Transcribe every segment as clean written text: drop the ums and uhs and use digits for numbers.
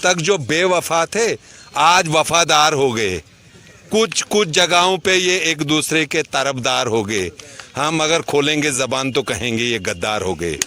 तक जो बेवफा थे आज वफादार हो गए। कुछ कुछ जगहों पे ये एक दूसरे के तरफदार हो गए। हम अगर खोलेंगे जबान तो कहेंगे ये गद्दार हो गए।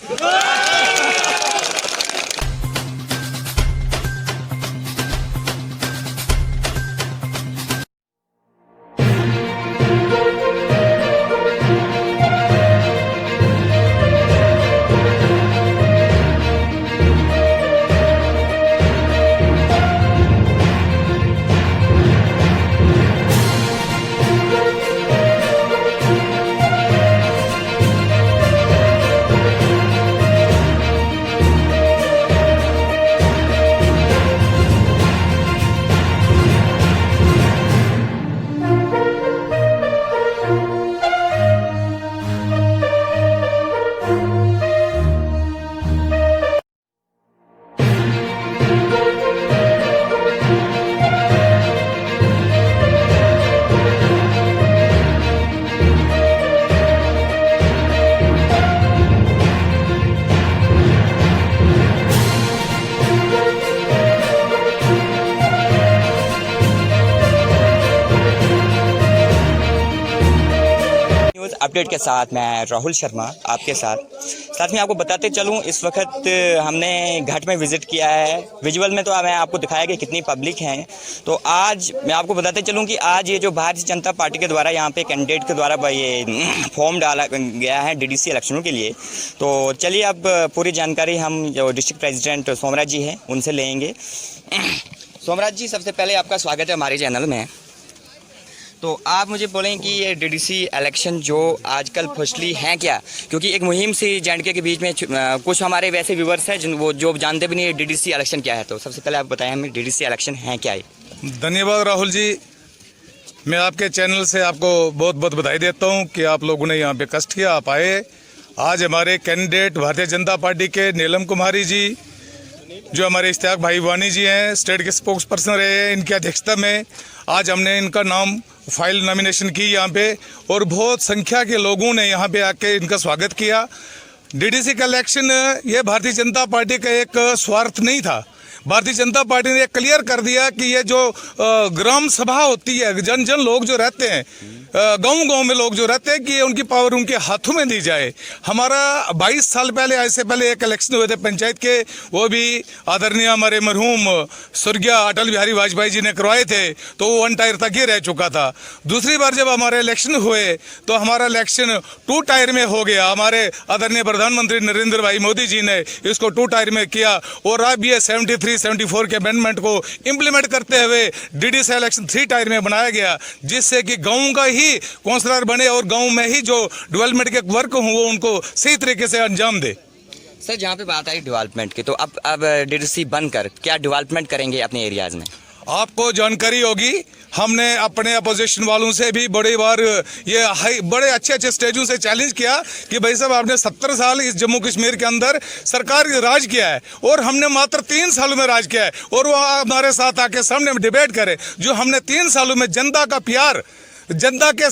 अपडेट के साथ मैं राहुल शर्मा आपके साथ में आपको बताते चलूं, इस वक्त हमने घाट में विज़िट किया है। विजुअल में तो मैं आपको दिखाया कि कितनी पब्लिक है। तो आज मैं आपको बताते चलूं कि आज ये जो भारतीय जनता पार्टी के द्वारा यहाँ पे कैंडिडेट के द्वारा ये फॉर्म डाला गया है डीडीसी इलेक्शनों के लिए। तो चलिए अब पूरी जानकारी हम जो डिस्ट्रिक्ट प्रेसिडेंट सोमराज जी हैं उनसे लेंगे। सोमराज जी, सबसे पहले आपका स्वागत है हमारे चैनल में। तो आप मुझे बोलें कि ये डीडीसी इलेक्शन जो आजकल फर्स्टली हैं क्या, क्योंकि एक मुहिम सी जे&के के बीच में कुछ हमारे वैसे व्यूवर्स हैं जो जानते भी नहीं है डीडीसी इलेक्शन क्या है। तो सबसे पहले आप बताएं हमें डीडीसी इलेक्शन है क्या है। धन्यवाद राहुल जी, मैं आपके चैनल से आपको बहुत बहुत बधाई देता हूं कि आप लोगों ने यहाँ पे कष्ट किया, आप आए। आज हमारे कैंडिडेट भारतीय जनता पार्टी के नीलम कुमारी जी, जो हमारे इश्तियाक भाई वानी जी हैं, स्टेट के स्पोक्स पर्सन रहे हैं, इनकी अध्यक्षता में आज हमने इनका नाम फाइल नॉमिनेशन की यहाँ पे, और बहुत संख्या के लोगों ने यहाँ पे आके इनका स्वागत किया। डीडीसी का इलेक्शन ये भारतीय जनता पार्टी का एक स्वार्थ नहीं था। भारतीय जनता पार्टी ने क्लियर कर दिया कि ये जो ग्राम सभा होती है, जन जन लोग जो रहते हैं, गांव-गांव में लोग जो रहते हैं, कि उनकी पावर उनके हाथों में दी जाए। हमारा 22 साल पहले ऐसे पहले एक इलेक्शन हुए थे पंचायत के, वो भी आदरणीय हमारे मरहूम स्वर्गीय अटल बिहारी वाजपेयी जी ने करवाए थे, तो वो 1 टायर तक ही रह चुका था। दूसरी बार जब हमारे इलेक्शन हुए तो हमारा इलेक्शन 2 टायर में हो गया। हमारे आदरणीय प्रधानमंत्री नरेंद्र भाई मोदी जी ने इसको 2 टायर में किया, और अब ये 73-74 के अमेंडमेंट को इम्प्लीमेंट करते हुए डीडीसी इलेक्शन 3 टायर में बनाया गया, जिससे कि गाँव का काउंसलर बने और गांव में ही जो डेवलपमेंट के वर्क हों वो उनको सही तरीके से अंजाम दे। सर, जहां पे बात आई डेवलपमेंट की, तो अब डीडीसी बनकर क्या डेवलपमेंट करेंगे अपने एरियाज में? आपको जानकारी होगी, हमने अपने अपोजिशन वालों से भी बड़ी बार ये बड़े अच्छे स्टेजों से चैलेंज किया कि भाई साहब आपने 70 साल इस जम्मू कश्मीर के अंदर सरकार राज किया है और हमने मात्र 3 सालों में राज किया है, और वो हमारे साथ आके सामने डिबेट करे जो हमने 3 सालों में जनता का प्यार, जनता के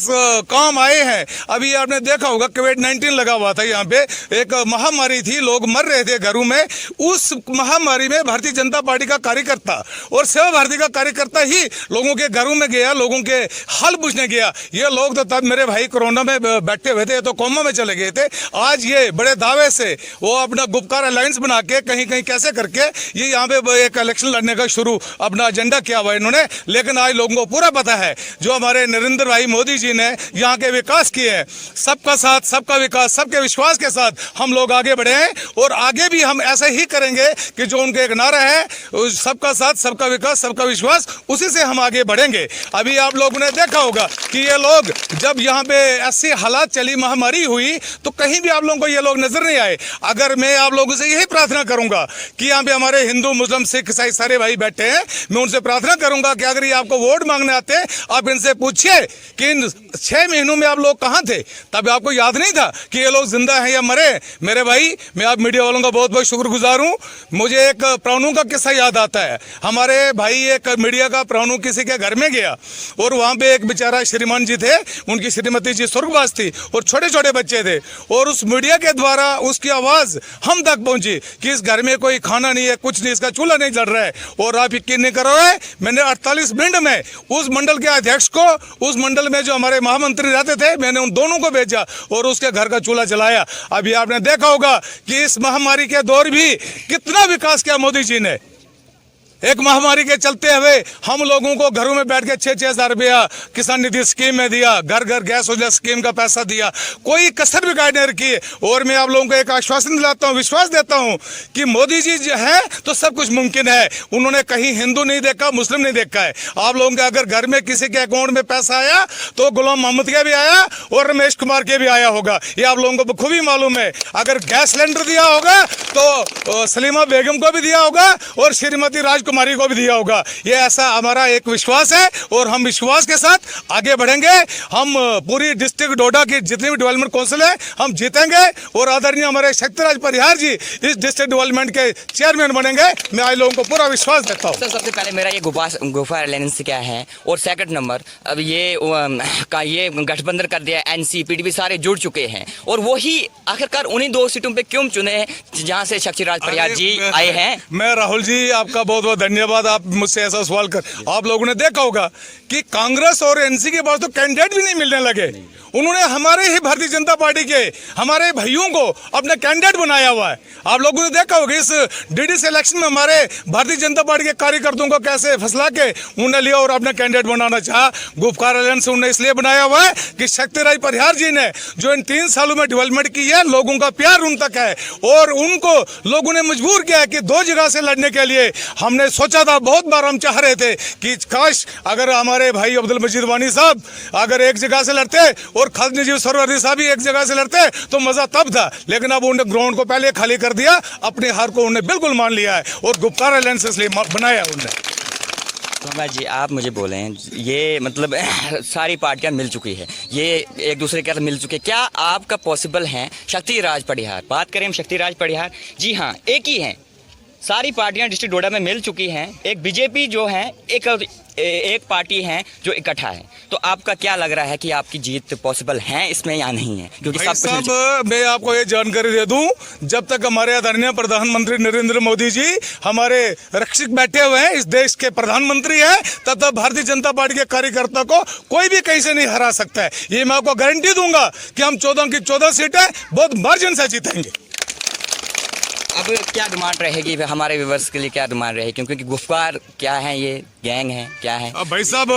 काम आए हैं। अभी आपने देखा होगा कोविड-19 लगा हुआ था, यहाँ पे एक महामारी थी, लोग मर रहे थे घरों में। उस महामारी में भारतीय जनता पार्टी का कार्यकर्ता और सेवा भारती का कार्यकर्ता ही लोगों के घरों में गया, लोगों के हाल पूछने गया। ये लोग तो तब मेरे भाई कोरोना में बैठे हुए थे, तो कोमा में चले गए थे। आज ये बड़े दावे से वो अपना गुपकार अलायंस बना के कहीं कहीं कैसे करके ये यहाँ पे एक इलेक्शन लड़ने का शुरू अपना एजेंडा किया हुआ इन्होंने। लेकिन आज लोगों को पूरा पता है जो हमारे नरेंद्र भाई मोदी जी ने यहाँ के विकास किए हैं, सबका साथ सबका विकास, सबके विश्वास के साथ हम लोग आगे बढ़े हैं, और आगे भी हम ऐसे ही करेंगे कि जो उनका एक नारा है सबका साथ सबका विकास सबका विश्वास, उसी से हम आगे बढ़ेंगे। अभी आप लोगों ने देखा होगा कि ये लोग जब यहाँ पे ऐसी हालात चली, महामारी हुई, तो कहीं भी आप लोगों को ये लोग नजर नहीं आए। अगर मैं आप लोगों से यही प्रार्थना करूंगा कि यहाँ पे हमारे हिंदू मुस्लिम सिख ईसाई सारे भाई बैठे हैं, मैं उनसे प्रार्थना करूंगा कि अगर ये आपको वोट मांगने आते आप इनसे पूछिए कि इन 6 महीनों में आप लोग कहाँ थे? तब आपको याद नहीं था कि ये लोग जिंदा हैं या मरे? मेरे भाई, मैं आप मीडिया वालों का बहुत बहुत शुक्रगुजार हूँ। मुझे एक प्राणु का किस्सा याद आता है। हमारे भाई एक मीडिया का प्राणु किसी के घर में गया और वहाँ पे एक बेचारा श्रीमान जी थे, उनकी श्रीमती जी स्वर्गवास थी और छोटे छोटे बच्चे थे, और उस मीडिया के द्वारा उसकी आवाज़ हम तक पहुँची कि इस घर में कोई खाना नहीं है, कुछ नहीं, इसका चूल्हा नहीं जल रहा है। और आप यकीन नहीं करो, मैंने 48 मिनट में उस मंडल के अध्यक्ष को, उस मंडल में जो हमारे महामंत्री रहते थे, मैंने उन दोनों को भेजा और उसके घर का चूल्हा जलाया। अभी आपने देखा होगा कि इस महामारी के दौर भी कितना विकास किया मोदी जी ने। एक महामारी के चलते हुए हम लोगों को घरों में बैठ के 6-6 हज़ार रुपया किसान निधि स्कीम में दिया, घर घर गैस उजाला स्कीम का पैसा दिया, कोई कसर भी गाइड नहीं रखी। और मैं आप लोगों को एक आश्वासन दिलाता हूँ, विश्वास देता हूँ कि मोदी जी जो है तो सब कुछ मुमकिन है। उन्होंने कहीं हिंदू नहीं देखा, मुस्लिम नहीं देखा है। आप लोगों के अगर घर में किसी के अकाउंट में पैसा आया तो गुलाम मोहम्मद के भी आया और रमेश कुमार के भी आया होगा, ये आप लोगों को खूबी मालूम है। अगर गैस सिलेंडर दिया होगा तो सलीमा बेगम को भी दिया होगा और श्रीमती राजकुमारी को भी दिया होगा। ये ऐसा हमारा एक विश्वास है और हम विश्वास के साथ आगे बढ़ेंगे। हम पूरी डिस्ट्रिक्ट डोडा की जितनी भी डेवलपमेंट काउंसिल है हम जीतेंगे और आदरणीय हमारे शक्तिराज परिहार जी इस डिस्ट्रिक्ट डेवलपमेंट के चेयरमैन बनेंगे। मैं आप लोगों को पूरा विश्वास देता हूँ। सर, सबसे पहले मेरा ये गुफा अलायंस क्या है, और सेकंड नंबर अब ये गठबंधन कर दिया, एनसी पीडीपी सारे जुड़ चुके हैं, और वही आखिरकार उन्हीं 2 सीटों पे क्यों चुने हैं जहां से शक्तिराज परिहार जी आए हैं? मैं राहुल जी आपका बहुत बहुत धन्यवाद, आप मुझसे ऐसा सवाल कर। आप लोगों ने देखा होगा कि कांग्रेस और एनसी के पास तो कैंडिडेट भी नहीं मिलने लगे। उन्होंने हमारे ही भारतीय जनता पार्टी के हमारे भाइयों को अपना कैंडिडेट बनाया हुआ है। आप लोगों ने देखा होगा इस डीडीसी इलेक्शन में हमारे भारतीय जनता पार्टी के कार्यकर्ताओं को कैसे फंसला के उन्हें लिया और अपना कैंडिडेट बनाना चाहा। गुफकार अलायंस उन्होंने इसलिए बनाया हुआ है कि शक्तिराज परिहार जी ने जो इन 3 सालों में डेवलपमेंट की है, लोगों का प्यार उन तक है और उनको लोगों ने मजबूर किया है कि 2 जगह से लड़ने के लिए। हमने सोचा था, बहुत बार हम चाह रहे थे कि काश अगर हमारे भाई अब्दुल मजीद वानी साहब अगर एक जगह से लड़ते और खालिद नजीब सरवरी साहब भी एक जगह से लड़ते तो मजा तब था, लेकिन अब उन्होंने ग्राउंड को पहले खाली कर दिया, अपनी हार को उन्होंने बिल्कुल मान लिया है और गुप्कार अलायंस इसलिए बनाया उन्होंने। तो जी आप मुझे बोलें, ये मतलब सारी पार्टियां मिल चुकी है, ये एक दूसरे के साथ मिल चुके, क्या आपका पॉसिबल है शक्तिराज परिहार, बात करें हम शक्तिराज परिहार, जी हाँ एक ही हैं, सारी पार्टियां डिस्ट्रिक्ट डोडा में मिल चुकी हैं, एक बीजेपी जो है एक पार्टी है जो इकट्ठा है, तो आपका क्या लग रहा है कि आपकी जीत पॉसिबल है इसमें या नहीं है? क्योंकि सब मैं आपको ये जानकारी दे दूं, जब तक हमारे आदरणीय प्रधानमंत्री नरेंद्र मोदी जी हमारे रक्षक बैठे हुए हैं, इस देश के प्रधानमंत्री हैं, तब तक भारतीय जनता पार्टी के कार्यकर्ता को कोई भी कहीं से नहीं हरा सकता है। ये मैं आपको गारंटी दूंगा कि हम 14 की 14 सीटें बहुत मार्जिन से जीतेंगे। अब क्या डिमांड रहेगी हमारे व्यूअर्स के लिए, क्या डिमांड रहेगी, क्योंकि गुफकार क्या है, ये गैंग है, क्या है? भाई साहब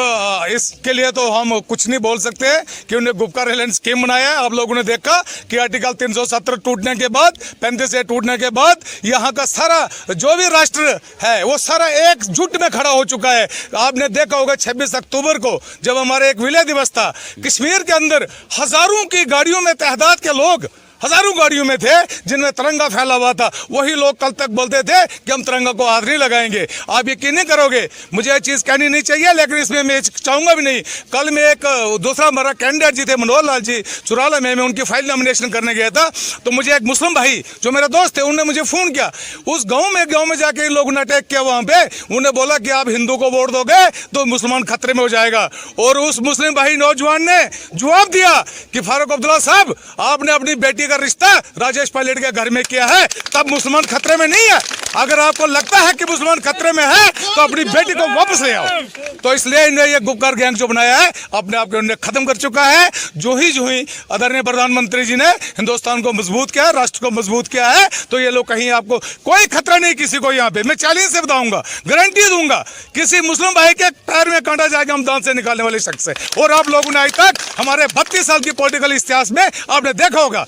इसके लिए तो हम कुछ नहीं बोल सकते कि उन्हें गुफकार अलायंस स्कीम बनाया है। आप लोगों ने देखा कि आर्टिकल 370 टूटने के बाद, 35 टूटने के बाद यहाँ का सारा जो भी राष्ट्र है वो सारा एकजुट में खड़ा हो चुका है। आपने देखा होगा 26 अक्टूबर को जब हमारे एक विलय दिवस था, कश्मीर के अंदर हजारों की गाड़ियों में तहदाद के लोग हजारों गाड़ियों में थे जिनमें तिरंगा फैला हुआ था। वही लोग कल तक बोलते थे कि हम तिरंगा को हाथ नहीं लगाएंगे। आप यकीन नहीं करोगे, मुझे ये चीज़ कहनी नहीं चाहिए लेकिन इसमें मैं चाहूँगा भी नहीं। कल मैं एक दूसरा हमारा कैंडिडेट जी थे मनोहर लाल जी चुराला में, मैं उनकी फाइल नॉमिनेशन करने गया था, तो मुझे एक मुस्लिम भाई जो मेरे दोस्त थे उन्होंने मुझे फ़ोन किया। उस गाँव में जाके इन लोगों ने अटैक किया वहाँ पे, उन्हें बोला कि आप हिंदू को वोट दोगे तो मुसलमान खतरे में हो जाएगा। और उस मुस्लिम भाई नौजवान ने जवाब दिया कि फारूक अब्दुल्ला साहब, आपने अपनी बेटी का रिश्ता राजेश पायलट के घर में किया है, तब मुसलमान खतरे में नहीं है। अगर आपको लगता है कि मुसलमान खतरे में है तो अपनी बेटी को वापस ले आओ। तो इसलिए इन्हें ये गुपकार गैंग जो बनाया है अपने आप को उन्हें खत्म कर चुका है। जो ही आदरणीय प्रधानमंत्री जी ने हिंदुस्तान को मजबूत किया, राष्ट्र को मजबूत किया है, तो ये लोग कहीं आपको कोई खतरा नहीं किसी को। यहाँ पे मैं चैलेंज से बताऊंगा, गारंटी दूंगा, किसी मुस्लिम भाई के पैर में कांटा जाएगा हम दांत से निकालने वाले शख्स है। और आप लोगों ने आज तक हमारे 32 साल की पॉलिटिकल इतिहास में आपने देखा होगा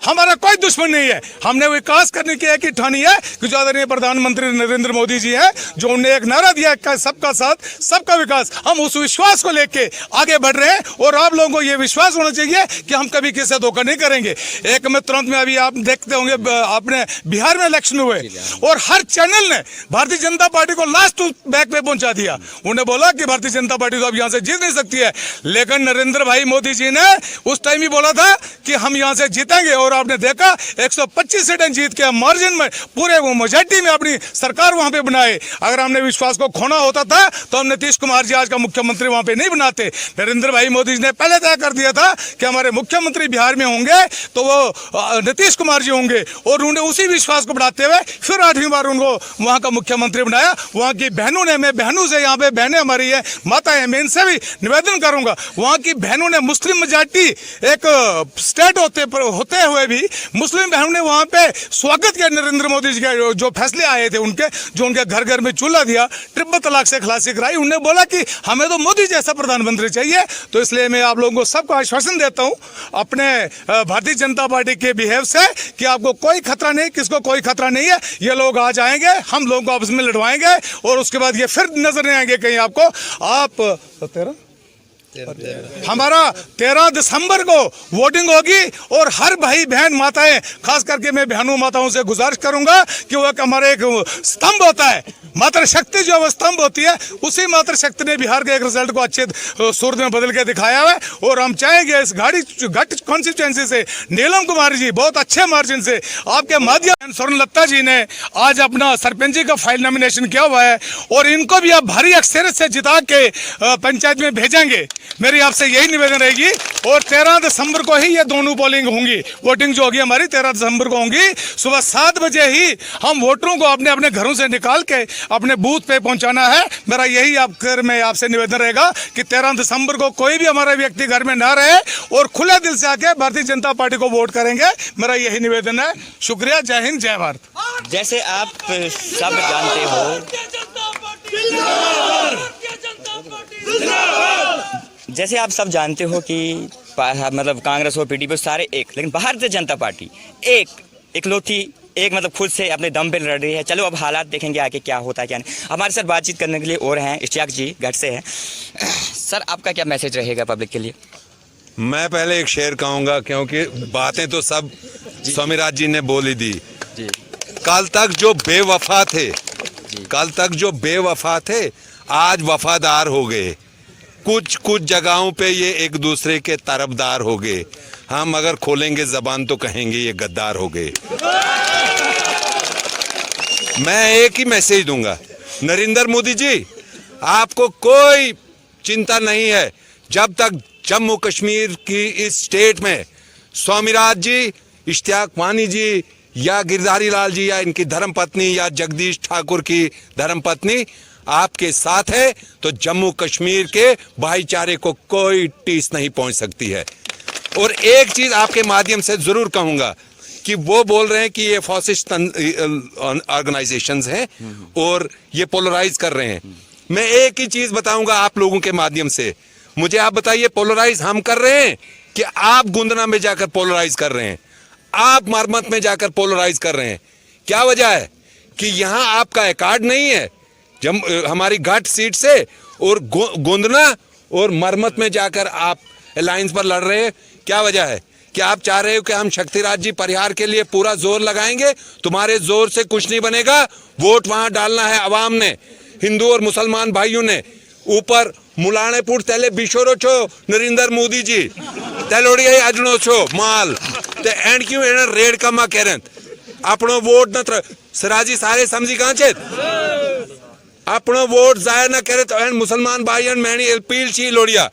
हमारा कोई दुश्मन नहीं है। हमने विकास करने की एक ही ठानी है कि जो आदरणीय प्रधानमंत्री नरेंद्र मोदी जी हैं, जो उन्होंने एक नारा दिया है सबका साथ सबका विकास, हम उस विश्वास को लेके आगे बढ़ रहे हैं और आप लोगों को ये विश्वास होना चाहिए कि हम कभी किसी से धोखा नहीं करेंगे। एक में तुरंत में अभी आप देखते होंगे आपने बिहार में इलेक्शन हुए और हर चैनल ने भारतीय जनता पार्टी को लास्ट बैक पे पहुंचा दिया। उन्हें बोला कि भारतीय जनता पार्टी तो अब यहां से जीत नहीं सकती है, लेकिन नरेंद्र भाई मोदी जी ने उस टाइम ही बोला था कि हम यहां से जीतेंगे और आपने देखा 125 सीटें जीत के मार्जिन में पूरे मेजॉरिटी में अपनी सरकार वहां पे बनाए। अगर हमने विश्वास को खोना होता था तो हम नीतीश कुमार जी आज का मुख्यमंत्री वहां पे नहीं बनाते। नरेंद्र भाई मोदी जी ने पहले तय कर दिया था कि हमारे मुख्यमंत्री बिहार में होंगे तो वो नीतीश कुमार जी होंगे और उन्होंने उसी विश्वास को बढ़ाते हुए फिर 8वीं बार उनको वहां का मुख्यमंत्री बनाया। वहां की बहनों ने, मैं बहनों से, यहाँ पे बहनें हमारी है, माता है, मैं इनसे भी निवेदन करूंगा, वहां की बहनों ने, मुस्लिम मेजॉरिटी एक स्टेट होते हुए भी मुस्लिम बहनों ने वहां पे स्वागत किया नरेंद्र मोदी जी के जो फैसले आए थे उनके, जो उनके घर घर में चूल्हा दिया, ट्रिपल तलाक से खलासी कराई। उन्होंने बोला कि हमें तो मोदी जैसा प्रधानमंत्री चाहिए। तो इसलिए मैं आप लोगों को सबको आश्वासन देता हूं अपने भारतीय जनता पार्टी के बिहेव से कि आपको कोई खतरा नहीं, किसको कोई खतरा नहीं है। ये लोग आ जाएंगे, हम लोगों को आपस में लड़वाएंगे और उसके बाद ये फिर नजर नहीं आएंगे कहीं आपको। आप हमारा 13 दिसंबर को वोटिंग होगी और हर भाई बहन माताएं, खास करके मैं बहनों माताओं से गुजारिश करूंगा कि वो हमारे एक स्तंभ होता है, मातृशक्ति जो वो स्तंभ होती है, उसी मातृशक्ति ने बिहार के एक रिजल्ट को अच्छे सूरत में बदल के दिखाया है। और हम चाहेंगे इस घाट कॉन्स्टिट्यूएंसी से नीलम कुमारी जी बहुत अच्छे मार्जिन से आपके माध्यम, स्वर्णलता जी ने आज अपना सरपंची का फाइल नॉमिनेशन किया हुआ है और इनको भी आप भारी अक्सरियत से जिता के पंचायत में भेजेंगे। मेरी आपसे यही निवेदन रहेगी और 13 दिसंबर को ही ये दोनों पोलिंग होंगी, वोटिंग जो होगी हमारी 13 दिसंबर को होंगी। सुबह 7 बजे ही हम वोटरों को अपने अपने घरों से निकाल के अपने बूथ पे पहुंचाना है। मेरा यही मैं आपसे निवेदन रहेगा कि 13 दिसंबर को कोई भी हमारा व्यक्ति घर में ना रहे और खुले दिल से आके भारतीय जनता पार्टी को वोट करेंगे। मेरा यही निवेदन है। शुक्रिया, जय हिंद, जय भारत। जैसे आप सब जानते हो, जैसे आप सब जानते हो कि मतलब कांग्रेस और पीडीपी सारे एक, लेकिन भारतीय जनता पार्टी एक इकलौती एक मतलब खुद से अपने दम पे लड़ रही है। चलो अब हालात देखेंगे आगे क्या होता है क्या नहीं। हमारे साथ बातचीत करने के लिए और हैं इश्तियाक जी, घर से हैं। सर आपका क्या मैसेज रहेगा पब्लिक के लिए? मैं पहले एक शेर कहूँगा क्योंकि बातें तो सब स्वामीराज जी ने बोली दी। जी। कल तक जो बेवफा थे, कल तक जो बेवफा थे आज वफादार हो गए। कुछ जगहों पे ये एक दूसरे के तरफदार हो गए। हम अगर खोलेंगे जबान तो कहेंगे ये गद्दार हो गए। मैं एक ही मैसेज दूंगा, नरेंद्र मोदी जी आपको कोई चिंता नहीं है जब तक जम्मू कश्मीर की इस स्टेट में स्वामीराज जी, इश्तियाक वानी जी या गिरधारी लाल जी या इनकी धर्मपत्नी या जगदीश ठाकुर की धर्मपत्नी आपके साथ है तो जम्मू कश्मीर के भाईचारे को कोई टीस नहीं पहुंच सकती है। और एक चीज आपके माध्यम से जरूर कहूंगा कि वो बोल रहे हैं कि ये फॉसिस्ट ऑर्गेनाइजेशंस हैं और ये पोलराइज कर रहे हैं। मैं एक ही चीज बताऊंगा आप लोगों के माध्यम से, मुझे आप बताइए पोलराइज हम कर रहे हैं कि आप गुंदना में जाकर पोलराइज कर रहे हैं, आप मरमत में जाकर पोलराइज कर रहे हैं? क्या वजह है कि यहां आपका रिकॉर्ड नहीं है हमारी घाट सीट से और गोंदना और मरमत में जाकर आप अलायंस पर लड़ रहे हैं? क्या वजह है? क्या आप चाह रहे हो कि हम शक्तिराज जी परिहार के लिए पूरा जोर लगाएंगे? तुम्हारे जोर से कुछ नहीं बनेगा। वोट वहां डालना है अवाम ने, हिंदू और मुसलमान भाइयों ने। ऊपर मुलानेपुर तेले बिशोरो छो नरेंद्र मोदी जी तेलोड़िया अजनो छो माल ते एंड क्यों एना रेड कमा करें अपनो वोट न सिराजी सारे समझी कहां छे अपनो वोट जाया न करे तो एन मुसलमान भाई एन मैंने अपील छी लोड़िया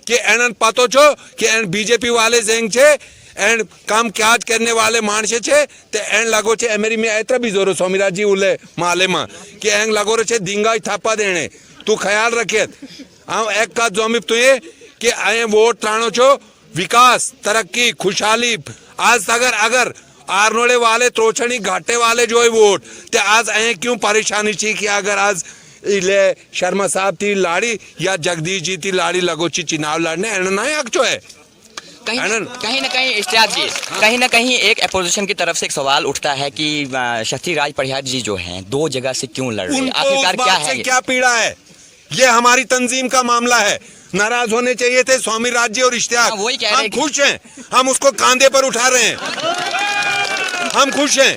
कि एन पतो छो कि एन बीजेपी वाले जेंग छे एन काम काज करने वाले मानसे छे ते एन लगो छे मेरी में इतना भी जोरो स्वामीराज जी उले माले मा कि एन लगो रे छे दिंगा थापा देने। तू ख्याल रखे हम एक का जोमिप तो ये कि आए वोट त्राणो छो विकास तरक्की खुशहाली। आज अगर आरनोड़े वाले त्रोचनी घाटे वाले जो है वोट ते आज अं क्यों परेशानी थी कि अगर आज इले शर्मा साहब थी लाड़ी या जगदीश जी थी लाड़ी लगोची चुनाव लड़ने ना हक जो है कहीं ना कहीं इश्तियाक जी, कहीं ना कहीं एक अपोजिशन की तरफ से एक सवाल उठता है कि शक्ति राज परिहार जी जो हैं 2 जगह से क्यों लड़ रहे हैं, उनको आखिरकार उस क्या बात से है ये? क्या पीड़ा है? ये हमारी तंजीम का मामला है। नाराज होने चाहिए थे स्वामी राज जी और इश्तियाक। वही कह रहे हम हैं कि- खुश हैं, हम उसको कांधे पर उठा रहे हैं, हम खुश हैं,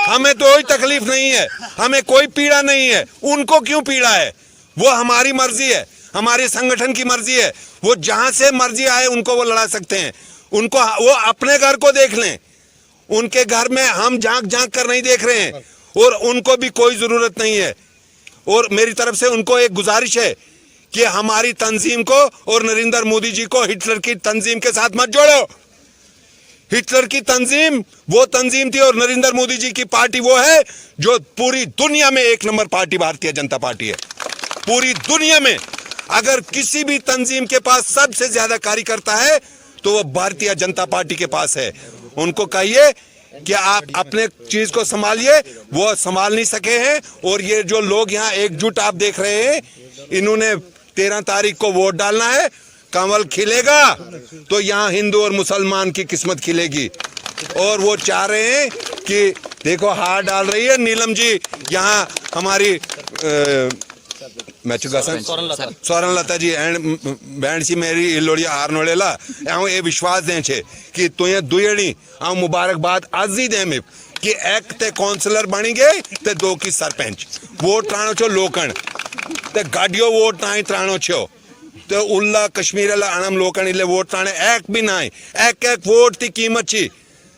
हमें तो कोई तकलीफ नहीं है, हमें कोई पीड़ा नहीं है। उनको क्यों पीड़ा है? वो हमारी मर्जी है, हमारे संगठन की मर्जी है। वो जहां से मर्जी आए उनको वो लड़ा सकते हैं। उनको वो अपने घर को देख लें, उनके घर में हम झांक झांक कर नहीं देख रहे हैं, और उनको भी कोई जरूरत नहीं है। और मेरी तरफ से उनको एक गुजारिश है कि हमारी तंजीम को और नरेंद्र मोदी जी को हिटलर की तंजीम के साथ मत जोड़ो। हिटलर की तंजीम वो तंजीम थी और नरेंद्र मोदी जी की पार्टी वो है जो पूरी दुनिया में 1 number party Bharatiya Janata party है। पूरी दुनिया में अगर किसी भी तंजीम के पास सबसे ज्यादा कार्यकर्ता है तो वो भारतीय जनता पार्टी के पास है। उनको कहिए कि आप अपने चीज को संभालिए, वो संभाल नहीं सके हैं। और ये जो लोग यहाँ एकजुट आप देख रहे हैं, इन्होंने 13 तारीख को वोट डालना है। कमल खिलेगा तो यहाँ हिंदू और मुसलमान की किस्मत खिलेगी। और वो चाह रहे हैं कि देखो हार डाल रही है नीलम जी, यहाँ हमारी मैं चुका सोरन लता जी एंड बैंड सी मेरी लोड़ी हारनोड़ेला आऊँ ये विश्वास दें छे कि तुझे दुयणी आऊँ मुबारकबाद आज ही दें कि एक ते काउंसलर बनी गए ते 2 की सरपंच वोट त्राणो छो लोकण ते गाड़ियों वोट ना त्राणो छो तो उल्ला कश्मीर अणम लोकण इले वोट त्राणे एक भी ना एक वोट की कीमत छी।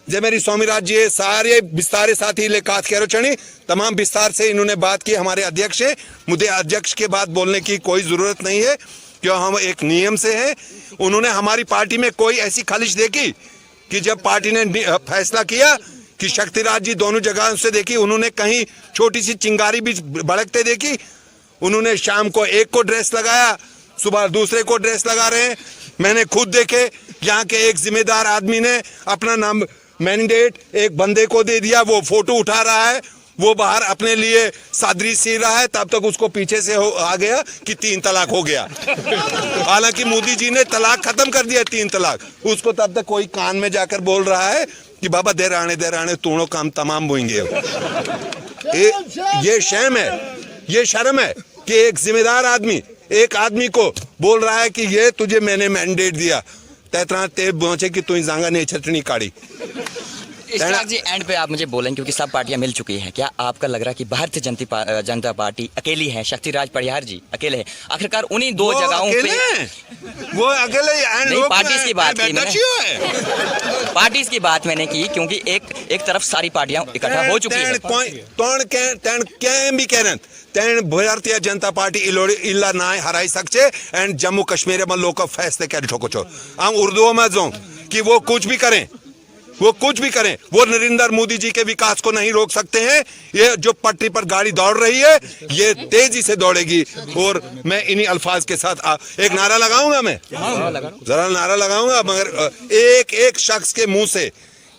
जे मेरी स्वामी राज जी सारे विस्तार साथी ले कात कह चढ़ी तमाम विस्तार से इन्होंने बात की। हमारे अध्यक्ष है, मुझे अध्यक्ष के बाद बोलने की कोई जरूरत नहीं है क्यों हम एक नियम से हैं। उन्होंने हमारी पार्टी में कोई ऐसी खालिश देखी कि जब पार्टी ने फैसला किया कि शक्तिराज जी दोनों जगह से देखी, उन्होंने कहीं छोटी सी चिंगारी भी भड़कते देखी। उन्होंने शाम को एक को ड्रेस लगाया, सुबह दूसरे को ड्रेस लगा रहे हैं। मैंने खुद देखे यहाँ के एक जिम्मेदार आदमी ने अपना नाम मैंडेट एक बंदे को दे दिया, वो फोटो उठा रहा है, वो बाहर अपने लिए सादरी सी रहा है, तब तक उसको पीछे से आ गया कि 3 तलाक हो गया। हालांकि मोदी जी ने तलाक खत्म कर दिया 3 तलाक, उसको तब तक कोई कान में जाकर बोल रहा है कि बाबा दे राणे तूणो काम तमाम बोएंगे। ये शर्म है, ये शर्म है कि एक जिम्मेदार आदमी एक आदमी को बोल रहा है कि ये तुझे मैंने मैंडेट दिया तैतरा ते पहुंचे कि तू जांगा ने छटनी काढ़ी। इश्तियाक जी एंड पे आप मुझे बोलें क्योंकि सब पार्टियां मिल चुकी हैं, क्या आपका लग रहा है कि भारतीय जनता पार्टी अकेली है, शक्तिराज परिहार जी अकेले हैं? आखिरकार उन्हीं 2 जगहों पे वो अकेले नहीं, पार्टीज की बात की मैंने, पार्टीज की बात मैंने की क्योंकि एक तरफ सारी पार्टियां इकट्ठा हो चुकी है। भारतीय जनता पार्टी इला ना हराई सकते एंड जम्मू कश्मीर में लोग फैसले कर ठोको छो। हम उर्दू में जो कि वो कुछ भी करें, वो कुछ भी करें, वो नरेंद्र मोदी जी के विकास को नहीं रोक सकते हैं। ये जो पटरी पर गाड़ी दौड़ रही है ये तेजी से दौड़ेगी। और मैं इन्हीं अल्फाज के साथ एक नारा लगाऊंगा, मैं जरा नारा लगाऊंगा, मगर एक शख्स के मुंह से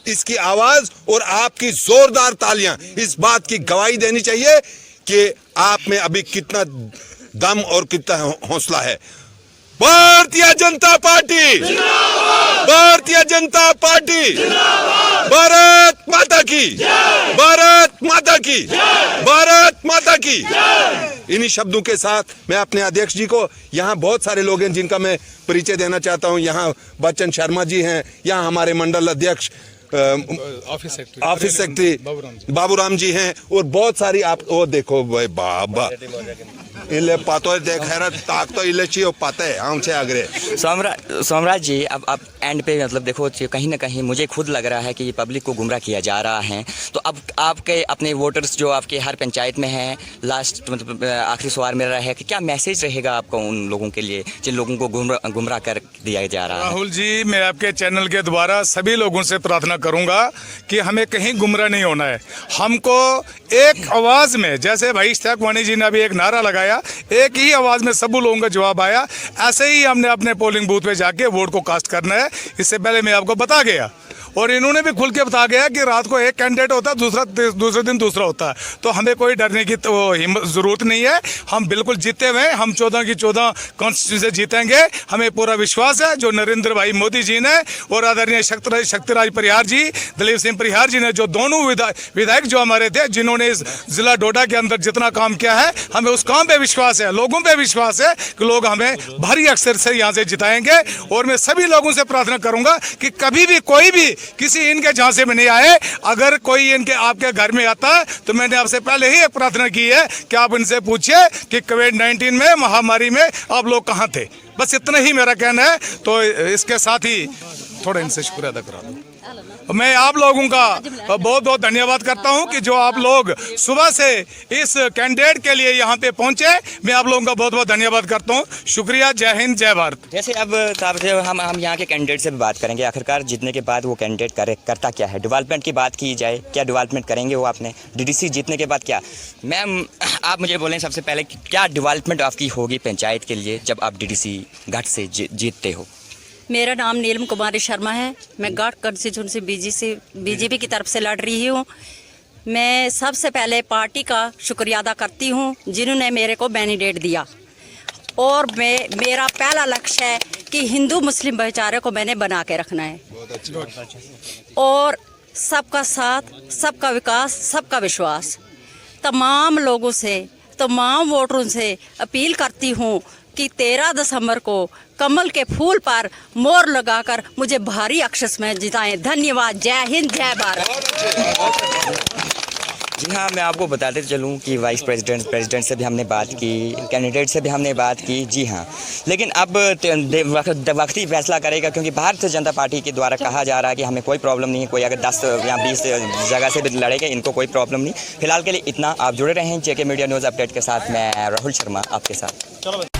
इसकी आवाज और आपकी जोरदार तालियां इस बात की गवाही देनी चाहिए कि आप में अभी कितना दम और कितना हौसला है। भारतीय जनता पार्टी, भारतीय जनता पार्टी, भारत माता की, भारत माता की, भारत माता की। इन्हीं शब्दों के साथ मैं अपने अध्यक्ष जी को, यहाँ बहुत सारे लोग हैं जिनका मैं परिचय देना चाहता हूँ। यहाँ बच्चन शर्मा जी हैं, यहाँ हमारे मंडल अध्यक्ष ऑफिस सेक्रेटरी बाबूराम जी हैं, और बहुत सारी आप वो देखो भाई बाबा इले पातो देख हैरत ताक तो इले चाहिए पाते हैं हम से आगरे। सोमराज जी अब आप एंड पे मतलब देखो कहीं ना कहीं मुझे खुद लग रहा है कि ये पब्लिक को गुमराह किया जा रहा है। तो अब आपके अपने वोटर्स जो आपके हर पंचायत में हैं, लास्ट मतलब आखिरी सवाल मेरा है कि क्या मैसेज रहेगा आपका उन लोगों के लिए जिन लोगों को गुमराह कर दिया जा रहा है? राहुल जी, मैं आपके चैनल के द्वारा सभी लोगों से प्रार्थना करूंगा कि हमें कहीं गुमराह नहीं होना है। हमको एक आवाज में, जैसे भाई इश्तियाक वानी जी ने अभी एक नारा लगाया, एक ही आवाज में सब लोगों का जवाब आया, ऐसे ही हमने अपने पोलिंग बूथ पे जाके वोट को कास्ट करना है। इससे पहले मैं आपको बता गया। और इन्होंने भी खुल के बता गया कि रात को एक कैंडिडेट होता है, दूसरे दिन दूसरा होता है। तो हमें कोई डरने की तो जरूरत नहीं है। हम बिल्कुल जीते हुए, हम 14 की 14 कॉन्स्टिट्यूंसी जीतेंगे। हमें पूरा विश्वास है जो नरेंद्र भाई मोदी जी ने और आदरणीय शक्तिराज परिहार जी, दलीप सिंह परिहार जी ने, जो दोनों विधायक जो हमारे थे, जिन्होंने इस जिला डोडा के अंदर जितना काम किया है, हमें उस काम पे विश्वास है, लोगों पे विश्वास है कि लोग हमें भारी अक्षर से यहाँ से जिताएंगे। और मैं सभी लोगों से प्रार्थना करूंगा कि कभी भी कोई भी किसी इनके झांसे में नहीं आए। अगर कोई इनके आपके घर में आता है तो मैंने आपसे पहले ही एक प्रार्थना की है कि आप इनसे पूछिए कि कोविड-19 में, महामारी में आप लोग कहाँ थे। बस इतना ही मेरा कहना है। तो इसके साथ ही थोड़ा इनसे शुक्रिया अदा करा दूं। मैं आप लोगों का बहुत बहुत धन्यवाद करता हूं कि जो आप लोग सुबह से इस कैंडिडेट के लिए यहां पे पहुंचे। मैं आप लोगों का बहुत बहुत धन्यवाद करता हूं। शुक्रिया। जय हिंद, जय भारत। जैसे अब साहब से हम यहाँ के कैंडिडेट से भी बात करेंगे। आखिरकार जीतने के बाद वो कैंडिडेट करता क्या है, डेवलपमेंट की बात की जाए, क्या डेवलपमेंट करेंगे वो आपने डीडीसी जीतने के बाद क्या। मैम आप मुझे बोलें सबसे पहले कि क्या डेवलपमेंट आपकी होगी पंचायत के लिए जब आप डीडीसी घाट से जीतते हो। मेरा नाम नीलम कुमारी शर्मा है। मैं घाट कंस्टिट्यूंसी बीजेपी की तरफ से लड़ रही हूँ। मैं सबसे पहले पार्टी का शुक्रिया अदा करती हूँ जिन्होंने मेरे को मैंडेट दिया। और मेरा पहला लक्ष्य है कि हिंदू मुस्लिम भाईचारे को मैंने बना के रखना है। और सबका साथ, सबका विकास, सबका विश्वास। तमाम लोगों से, तमाम वोटरों से अपील करती हूँ कि 13 दिसंबर को कमल के फूल पर मोहर लगाकर मुझे भारी अक्षर में जिताएं। धन्यवाद। जय हिंद, जय भारत। जी हाँ, मैं आपको बताते चलूँ कि वाइस प्रेसिडेंट से भी हमने बात की, कैंडिडेट से भी हमने बात की। जी हाँ, लेकिन अब वक्त ही फैसला करेगा, क्योंकि भारतीय जनता पार्टी के द्वारा कहा जा रहा है कि हमें कोई प्रॉब्लम नहीं है। कोई अगर 10 या 20 जगह से भी लड़ेगा, इनको कोई प्रॉब्लम नहीं। फिलहाल के लिए इतना। आप जुड़े रहें जेके मीडिया न्यूज़ अपडेट के साथ। मैं राहुल शर्मा आपके साथ।